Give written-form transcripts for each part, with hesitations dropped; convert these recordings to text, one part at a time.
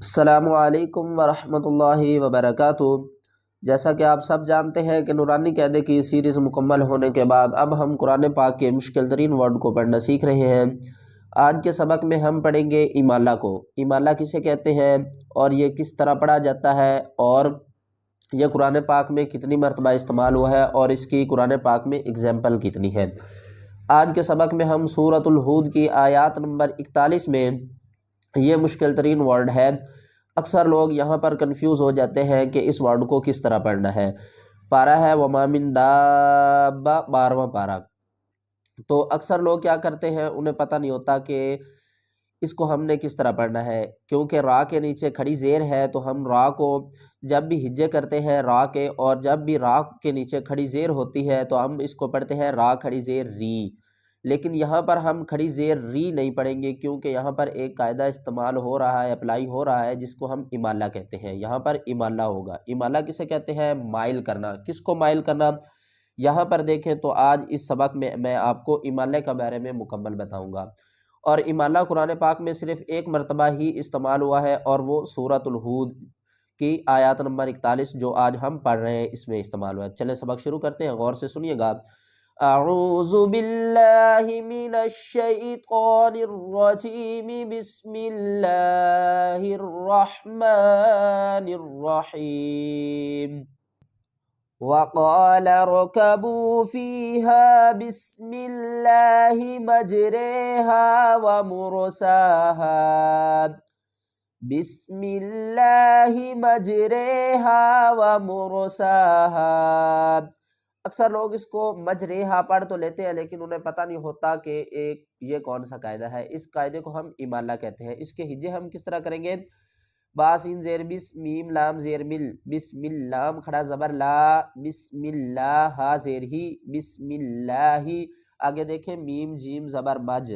السلام علیکم ورحمۃ اللہ وبرکاتہ۔ جیسا کہ آپ سب جانتے ہیں کہ نورانی قاعدے کی سیریز مکمل ہونے کے بعد اب ہم قرآن پاک کے مشکل ترین ورڈ کو پڑھنا سیکھ رہے ہیں۔ آج کے سبق میں ہم پڑھیں گے ایمالا کو۔ ایمالا کسے کہتے ہیں اور یہ کس طرح پڑھا جاتا ہے اور یہ قرآن پاک میں کتنی مرتبہ استعمال ہوا ہے اور اس کی قرآن پاک میں اگزامپل کتنی ہے۔ آج کے سبق میں ہم سورۃ الہود کی آیات نمبر 41 میں یہ مشکل ترین ورڈ ہے۔ اکثر لوگ یہاں پر کنفیوز ہو جاتے ہیں کہ اس ورڈ کو کس طرح پڑھنا ہے۔ پارہ ہے وما من دابہ، 12واں پارہ۔ تو اکثر لوگ کیا کرتے ہیں، انہیں پتہ نہیں ہوتا کہ اس کو ہم نے کس طرح پڑھنا ہے، کیونکہ را کے نیچے کھڑی زیر ہے تو ہم را کو جب بھی ہجے کرتے ہیں را کے، اور جب بھی را کے نیچے کھڑی زیر ہوتی ہے تو ہم اس کو پڑھتے ہیں را کھڑی زیر ری۔ لیکن یہاں پر ہم کھڑی زیر ری نہیں پڑھیں گے، کیونکہ یہاں پر ایک قاعدہ استعمال ہو رہا ہے، اپلائی ہو رہا ہے، جس کو ہم ایمالا کہتے ہیں۔ یہاں پر ایمالا ہوگا۔ ایمالا کسے کہتے ہیں؟ مائل کرنا۔ کس کو مائل کرنا؟ یہاں پر دیکھیں تو آج اس سبق میں آپ کو ایمالے کے بارے میں مکمل بتاؤں گا، اور ایمالا قرآن پاک میں صرف ایک مرتبہ ہی استعمال ہوا ہے، اور وہ سورۃ الہود کی آیات نمبر 41 جو آج ہم پڑھ رہے ہیں اس میں استعمال ہوا ہے۔ چلیں سبق شروع کرتے ہیں، غور سے سنیے گا۔ اعوذ باللہ من الشیطان الرجیم، بسم اللہ الرحمن الرحیم۔ وقال اركبوا فيها بسم الله مجريها ومرساها، بسم الله مجريها ومرساها۔ اکثر لوگ اس کو مجریہا پڑھ تو لیتے ہیں، لیکن انہیں پتہ نہیں ہوتا کہ یہ کون سا قاعدہ ہے۔ اس قاعدے کو ہم ایمالا کہتے ہیں۔ اس کے ہجے ہم کس طرح کریں گے؟ با سین زیر بس، میم لام زیر مل، بسم اللام کھڑا زبر لا، بسم اللہ، ہا زیر ہی، بسم اللہ۔ آگے دیکھیں میم جیم زبر مج،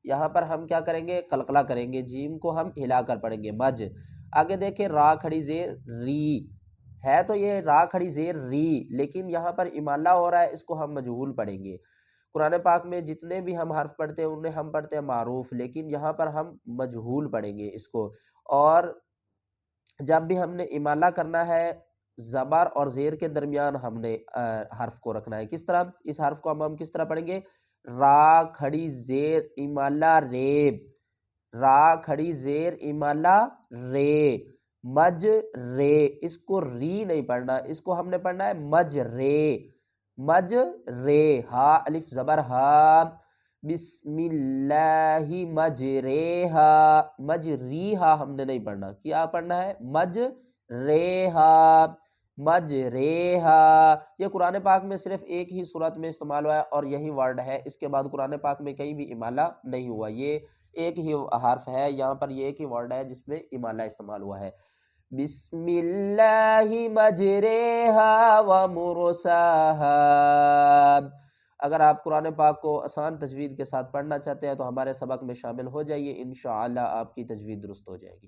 یہاں پر ہم کیا کریں گے؟ قلقلہ کریں گے، جیم کو ہم ہلا کر پڑھیں گے، مج۔ آگے دیکھیں را کھڑی زیر ری ہے، تو یہ را کھڑی زیر ری، لیکن یہاں پر ایمالا ہو رہا ہے، اس کو ہم مجہول پڑھیں گے۔ قرآن پاک میں جتنے بھی ہم حرف پڑھتے ہیں انہیں ہم پڑھتے ہیں معروف، لیکن یہاں پر ہم مجہول پڑھیں گے اس کو۔ اور جب بھی ہم نے ایمالا کرنا ہے، زبر اور زیر کے درمیان ہم نے حرف کو رکھنا ہے۔ کس طرح؟ اس حرف کو ہم کس طرح پڑھیں گے؟ را کھڑی زیر ایمالا رے، را کھڑی زیر ایمالا رے، مج رے۔ اس کو ری نہیں پڑھنا، اس کو ہم نے پڑھنا ہے مج رے، مج رے۔ ہا الف زبر ہا، بسم اللہ مجریہا، مجریہا ہم نے نہیں پڑھنا، کیا پڑھنا ہے؟ مجریہا، مجریہا۔ یہ قرآن پاک میں صرف ایک ہی صورت میں استعمال ہوا ہے اور یہی ورڈ ہے، اس کے بعد قرآن پاک میں کہیں بھی ایمالا نہیں ہوا۔ یہ ایک ہی حرف ہے، یہاں پر یہ ایک ہی ورڈ ہے جس میں ایمالا استعمال ہوا ہے۔ بسم اللہ مجریہا ومرساہا۔ اگر آپ قرآن پاک کو آسان تجوید کے ساتھ پڑھنا چاہتے ہیں تو ہمارے سبق میں شامل ہو جائیے، انشاءاللہ آپ کی تجوید درست ہو جائے گی۔